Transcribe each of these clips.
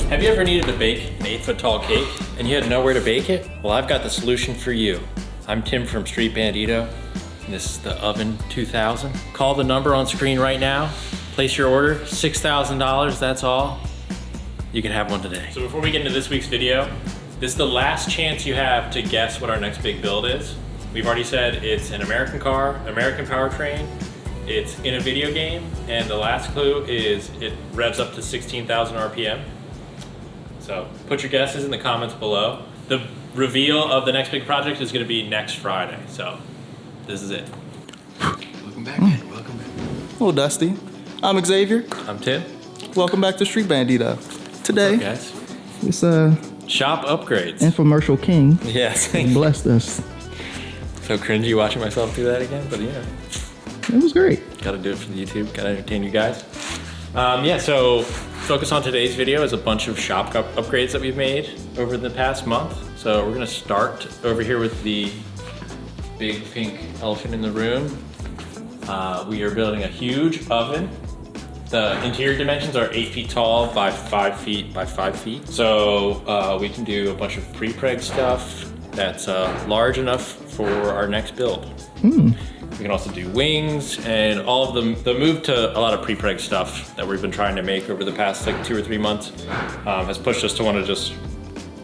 Have you ever needed to bake an 8-foot tall cake and you had nowhere to bake it? Well, I've got the solution for you. I'm Tim from Street Bandito, and this is the Oven 2000. Call the number on screen right now, place your order, $6,000, that's all. You can have one today. So before we get into this week's video, this is the last chance you have to guess what our next big build is. We've already said it's an American car, American powertrain, it's in a video game, and the last clue is it revs up to 16,000 RPM. So put your guesses in the comments below. The reveal of the next big project is gonna be next Friday, so this is it. Welcome back, man. Welcome back. Hello, Dusty. I'm Xavier. I'm Tim. Welcome back to Street Bandito. Today, What's up, guys? this Shop upgrades. infomercial king Yes. blessed us. So cringy watching myself do that again, but yeah. It was great. Gotta do it for the YouTube, gotta entertain you guys. Yeah, so focus on today's video is a bunch of shop upgrades that we've made over the past month. So we're gonna start over here with the big pink elephant in the room. We are building a huge oven. The interior dimensions are 8 feet tall by 5 feet by 5 feet. So we can do a bunch of pre-preg stuff that's large enough for our next build. We can also do wings and all of the move to a lot of pre-preg stuff that we've been trying to make over the past like 2 or 3 months has pushed us to want to just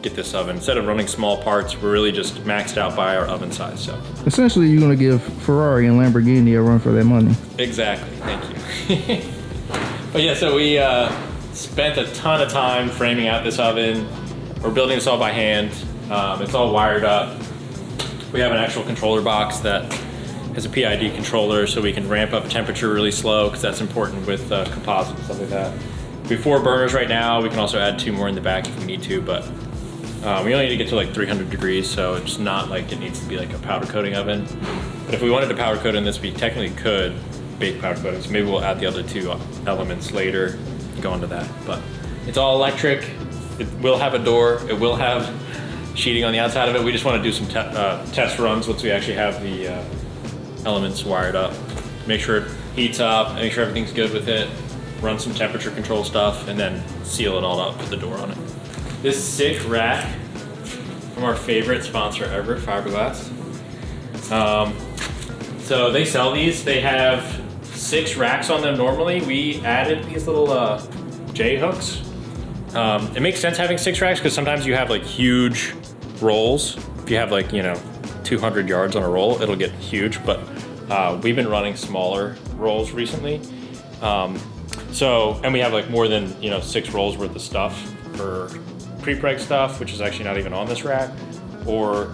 get this oven. Instead of running small parts, we're really just maxed out by our oven size. So Essentially, you're going to give Ferrari and Lamborghini a run for their money. exactly, thank you. But yeah, so we spent a ton of time framing out this oven. We're building this all by hand. It's all wired up. We have an actual controller box that has a PID controller, so we can ramp up temperature really slow, because that's important with composite and stuff like that. We have 4 burners right now. We can also add 2 more in the back if we need to, but we only need to get to like 300 degrees, so it's not like it needs to be like a powder coating oven. But if we wanted to powder coat in this, we technically could bake powder coating, so maybe we'll add the other 2 elements later and go into that. But it's all electric. It will have a door. It will have sheeting on the outside of it. We just want to do some test runs once we actually have the elements wired up. Make sure it heats up, make sure everything's good with it, run some temperature control stuff, and then seal it all up, put the door on it. This sick rack from our favorite sponsor ever, Fiberglass. So they sell these. They have 6 racks on them normally. We added these little J hooks. It makes sense having 6 racks because sometimes you have like huge rolls. If you have like, 200 yards on a roll, it'll get huge, but we've been running smaller rolls recently. And we have like more than 6 rolls worth of stuff for pre-preg stuff, which is actually not even on this rack, or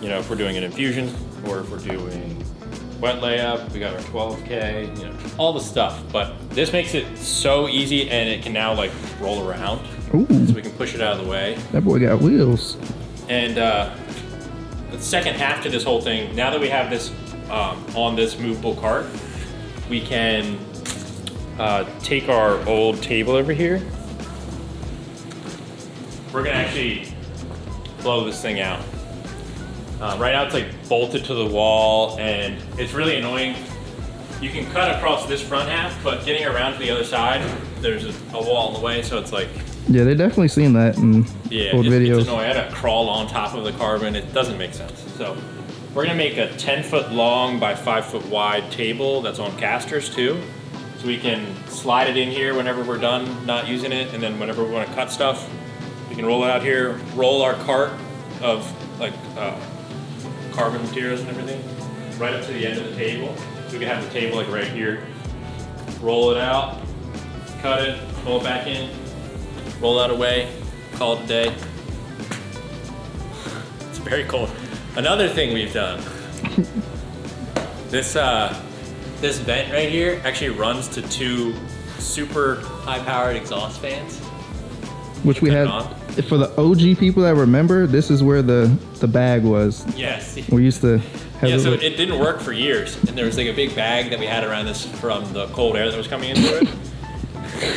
if we're doing an infusion, or if we're doing wet layup, we got our 12K, all the stuff. But this makes it so easy, and it can now like roll around. Ooh. So we can push it out of the way. That boy got wheels. And the second half to this whole thing, now that we have this on this movable cart, we can take our old table over here. We're gonna actually blow this thing out. Right now it's like bolted to the wall, and it's really annoying. You can cut across this front half, but getting around to the other side, there's a wall in the way, so it's like, Yeah, they definitely seen that in old videos. It's annoying. I had to crawl on top of the carbon. It doesn't make sense. So we're gonna make a 10-foot long by 5-foot wide table that's on casters too. So we can slide it in here whenever we're done not using it, and then whenever we want to cut stuff, we can roll it out here, roll our cart of like carbon materials and everything right up to the end of the table. So we can have the table like right here, roll it out, cut it, pull it back in, roll that away, call it a day. It's very cold. Another thing we've done, this vent right here actually runs to 2 super high-powered exhaust fans. Which we had, for the OG people that remember, this is where the bag was. Yes. We used to have So it didn't work for years, and there was like a big bag that we had around this from the cold air that was coming into it.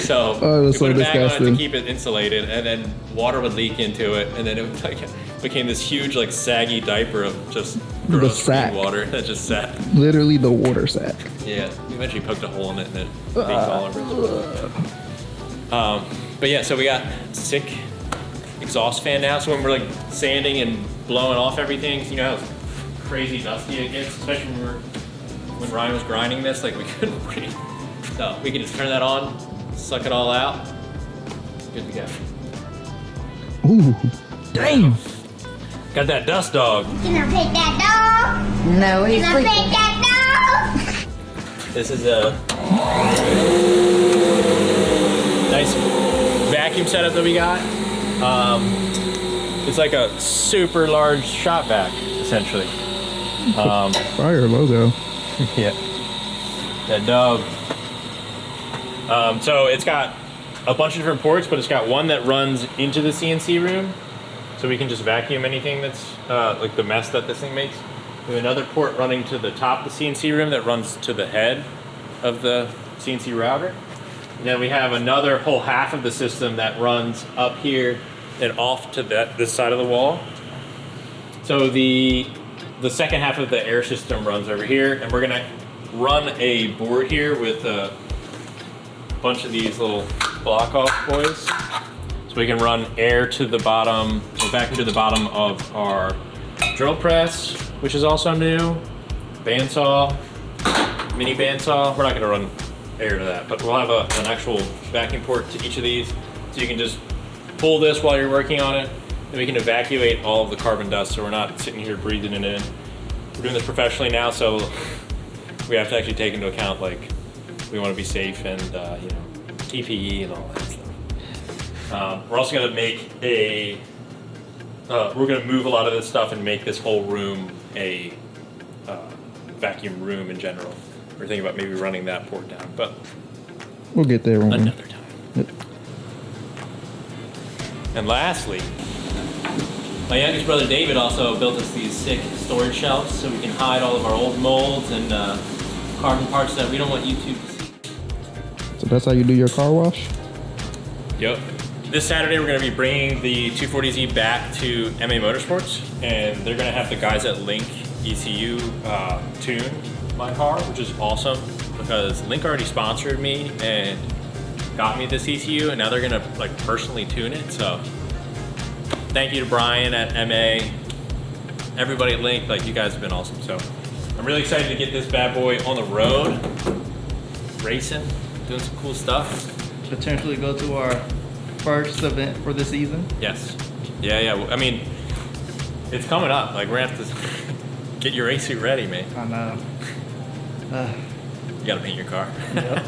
So we put a bag on it to keep it insulated, and then water would leak into it, and then it like became this huge like saggy diaper of just gross green water that just sat. Literally the water sack. Yeah, we eventually poked a hole in it and it leaked all over it. But yeah, so we got sick exhaust fan now. So when we're like sanding and blowing off everything, you know how crazy dusty it gets, especially when Ryan was grinding this, like we couldn't breathe. So we can just turn that on, suck it all out. Good to go. Ooh, damn. Got that dust dog. Can I pet that dog? No, he's Can I sleeping. pet that This is a nice vacuum setup that we got. It's like a super large shop vac, essentially. Fire logo. Yeah. That dog. So it's got a bunch of different ports, but it's got one that runs into the CNC room, so we can just vacuum anything that's like the mess that this thing makes. We have another port running to the top of the CNC room that runs to the head of the CNC router. And then we have another whole half of the system that runs up here and off to this side of the wall. So the second half of the air system runs over here, and we're gonna run a board here with a bunch of these little block off boys. So we can run air to the bottom, so vacuum to the bottom of our drill press, which is also new, bandsaw, mini bandsaw. We're not gonna run air to that, but we'll have an actual vacuum port to each of these. So you can just pull this while you're working on it, and we can evacuate all of the carbon dust so we're not sitting here breathing it in. We're doing this professionally now, so we have to actually take into account, like, we want to be safe and, you know, PPE and all that stuff. We're also gonna make we're gonna move a lot of this stuff and make this whole room a vacuum room in general. We're thinking about maybe running that port down, but We'll get there. another time. Yep. And lastly, my youngest brother David also built us these sick storage shelves so we can hide all of our old molds and carbon parts that we don't want YouTube to see. So that's how you do your car wash? Yep. This Saturday we're going to be bringing the 240Z back to MA Motorsports, and they're going to have the guys at Link ECU tune my car, which is awesome because Link already sponsored me and got me this ECU, and now they're going to like personally tune it. So thank you to Brian at MA, everybody at Link. Like, you guys have been awesome. So I'm really excited to get this bad boy on the road, racing, doing some cool stuff. Potentially go to our first event for the season. Yes. Yeah. I mean, it's coming up. Like, we're gonna have to get your race suit ready, mate. I know. You gotta paint your car. Yep.